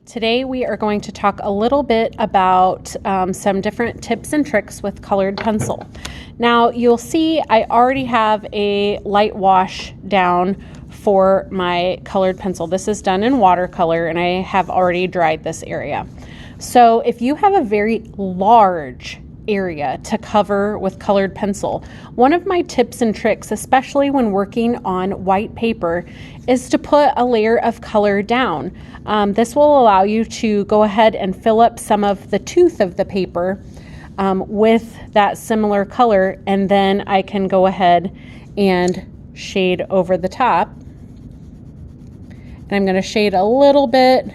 Today we are going to talk a little bit about some different tips and tricks with colored pencil. Now you'll see I already have a light wash down for my colored pencil. This is done in watercolor and I have already dried this area. So if you have a very large area to cover with colored pencil, one of my tips and tricks, especially when working on white paper, is to put a layer of color down. This will allow you to go ahead and fill up some of the tooth of the paper with that similar color, and then I can go ahead and shade over the top. And I'm going to shade a little bit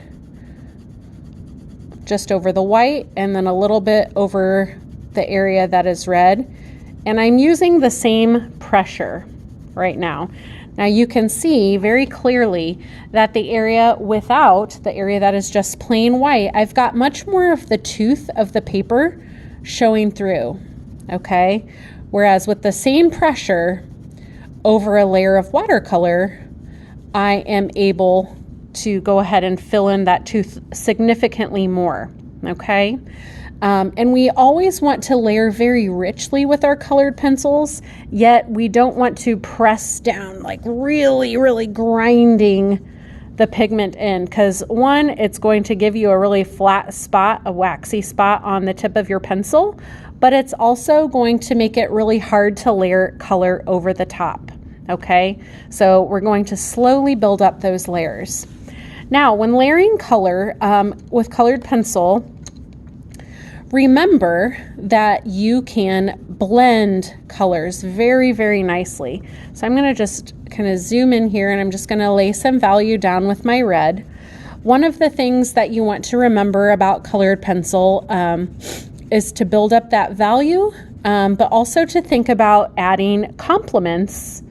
just over the white and then a little bit over the area that is red. And I'm using the same pressure right now. Now you can see very clearly that the area without, the area that is just plain white, I've got much more of the tooth of the paper showing through, okay? Whereas with the same pressure over a layer of watercolor, I am able to go ahead and fill in that tooth significantly more, okay? And we always want to layer very richly with our colored pencils, yet we don't want to press down, like really grinding the pigment in, because one, it's going to give you a really flat spot, a waxy spot on the tip of your pencil, but it's also going to make it really hard to layer color over the top, okay? So we're going to slowly build up those layers. Now, when layering color with colored pencil, remember that you can blend colors very nicely. So I'm going to just kind of zoom in here and I'm just going to lay some value down with my red. One of the things that you want to remember about colored pencil is to build up that value, but also to think about adding complements,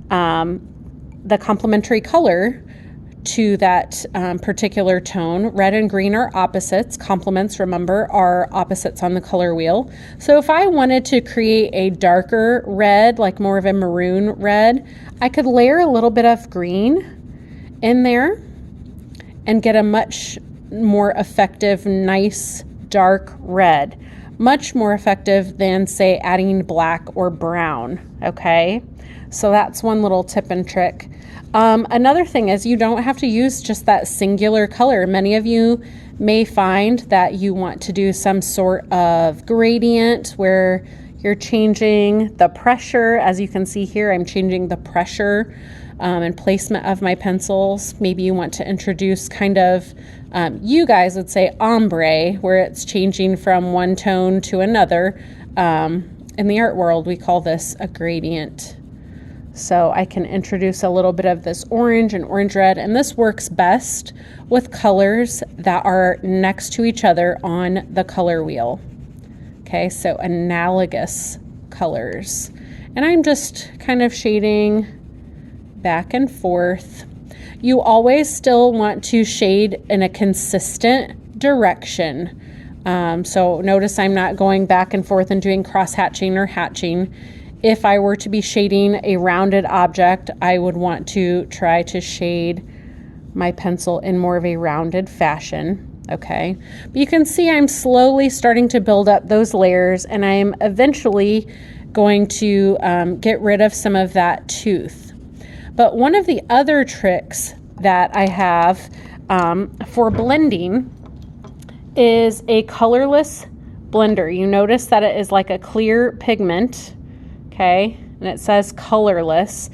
the complementary color to that particular tone. Red and green are opposites. Complements, remember, are opposites on the color wheel. So if I wanted to create a darker red, like more of a maroon red, I could layer a little bit of green in there and get a much more effective, nice, dark red. Much more effective than, say, adding black or brown, okay? So that's one little tip and trick. Another thing is you don't have to use just that singular color. Many of you may find that you want to do some sort of gradient where you're changing the pressure. As you can see here, I'm changing the pressure and placement of my pencils. Maybe you want to introduce kind of, you guys would say ombre, where it's changing from one tone to another. In the art world, we call this a gradient. So I can introduce a little bit of this orange and orange red, and this works best with colors that are next to each other on the color wheel. Okay, so analogous colors. And I'm just kind of shading back and forth. You always still want to shade in a consistent direction. So notice I'm not going back and forth and doing cross hatching or hatching. If I were to be shading a rounded object, I would want to try to shade my pencil in more of a rounded fashion, okay? But you can see I'm slowly starting to build up those layers, and I'm eventually going to get rid of some of that tooth. But one of the other tricks that I have for blending is a colorless blender. You notice that it is like a clear pigment, okay, and it says colorless.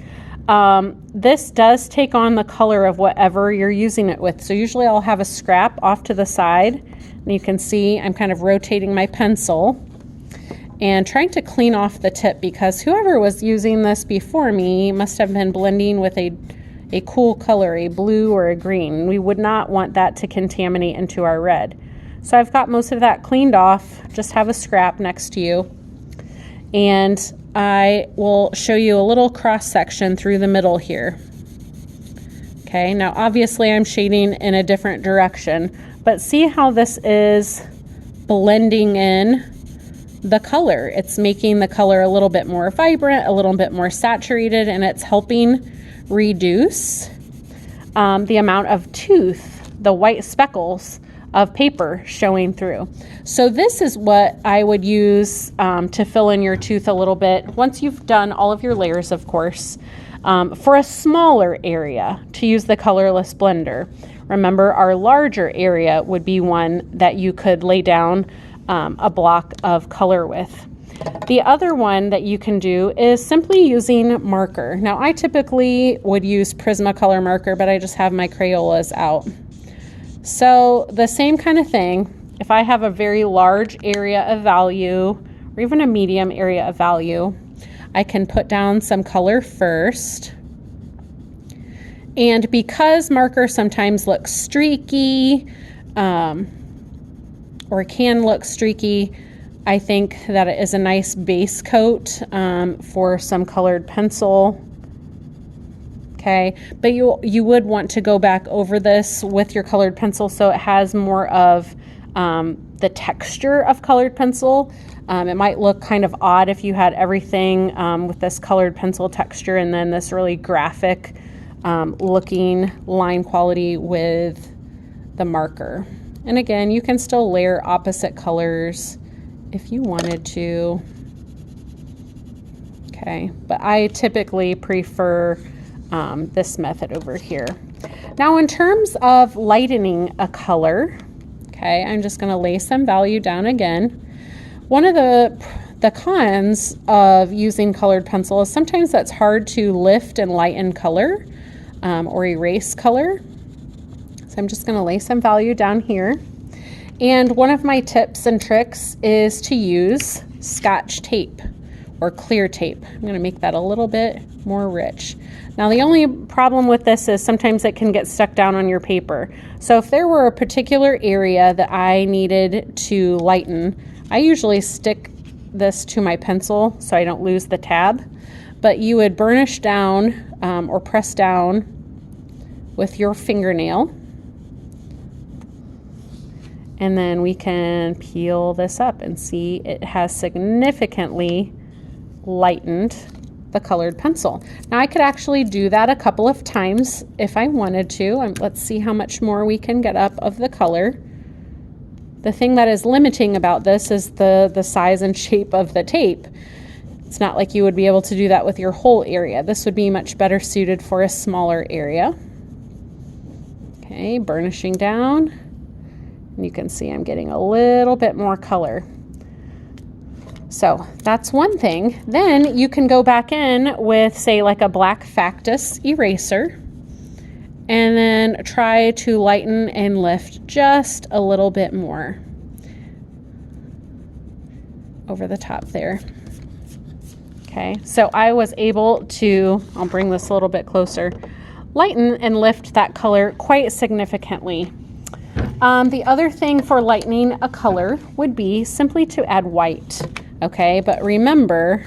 This does take on the color of whatever you're using it with. So usually I'll have a scrap off to the side, and you can see I'm kind of rotating my pencil and trying to clean off the tip, because whoever was using this before me must have been blending with a cool color, a blue or a green. We would not want that to contaminate into our red. So I've got most of that cleaned off. Just have a scrap next to you. And I will show you a little cross section through the middle here. Okay, now obviously I'm shading in a different direction, but see how this is blending in the color. It's making the color a little bit more vibrant, a little bit more saturated, and it's helping reduce the amount of tooth the white speckles of paper showing through. So this is what I would use to fill in your tooth a little bit once you've done all of your layers, of course, for a smaller area to use the colorless blender. Remember, our larger area would be one that you could lay down a block of color with. The other one that you can do is simply using marker. Now, I typically would use Prismacolor marker, but I just have my Crayolas out. So the same kind of thing, if I have a very large area of value or even a medium area of value, I can put down some color first. And because marker sometimes looks streaky, or can look streaky, I think that it is a nice base coat for some colored pencil. Okay, but you would want to go back over this with your colored pencil so it has more of the texture of colored pencil. It might look kind of odd if you had everything with this colored pencil texture and then this really graphic looking line quality with the marker. And again, you can still layer opposite colors if you wanted to. Okay, but I typically prefer this method over here. Now, in terms of lightening a color, okay, I'm just going to lay some value down again. One of the cons of using colored pencil is sometimes that's hard to lift and lighten color or erase color. So I'm just going to lay some value down here. And one of my tips and tricks is to use Scotch tape or clear tape. I'm going to make that a little bit more rich. Now, the only problem with this is sometimes it can get stuck down on your paper. So if there were a particular area that I needed to lighten, I usually stick this to my pencil so I don't lose the tab. But you would burnish down or press down with your fingernail. And then we can peel this up and see it has significantly lightened the colored pencil. Now, I could actually do that a couple of times if I wanted to. Let's see how much more we can get up of the color. The thing that is limiting about this is the size and shape of the tape. It's not like you would be able to do that with your whole area. This would be much better suited for a smaller area. Okay, burnishing down. And you can see I'm getting a little bit more color. So that's one thing. Then you can go back in with, say, like a black Factus eraser and then try to lighten and lift just a little bit more over the top there. Okay, so I was able to, I'll bring this a little bit closer, lighten and lift that color quite significantly. The other thing for lightening a color would be simply to add white. Okay, but remember,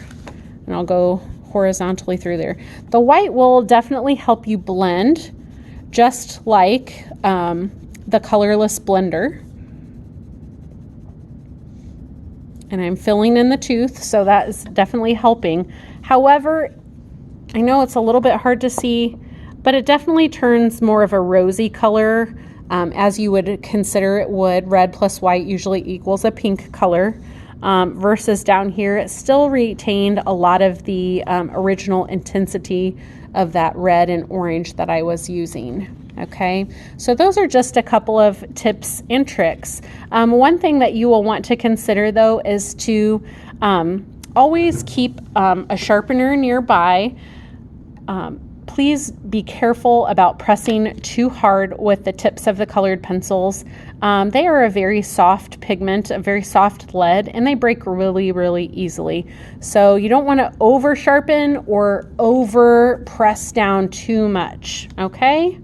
and I'll go horizontally through there, the white will definitely help you blend just like the colorless blender. And I'm filling in the tooth, so that is definitely helping. However, I know it's a little bit hard to see, but it definitely turns more of a rosy color as you would consider it would. Red plus white usually equals a pink color. Versus down here, it still retained a lot of the original intensity of that red and orange that I was using. Okay, so those are just a couple of tips and tricks. One thing that you will want to consider, though, is to always keep a sharpener nearby. Please be careful about pressing too hard with the tips of the colored pencils. They are a very soft pigment, a very soft lead, and they break really, really easily. So you don't want to over sharpen or over press down too much, okay?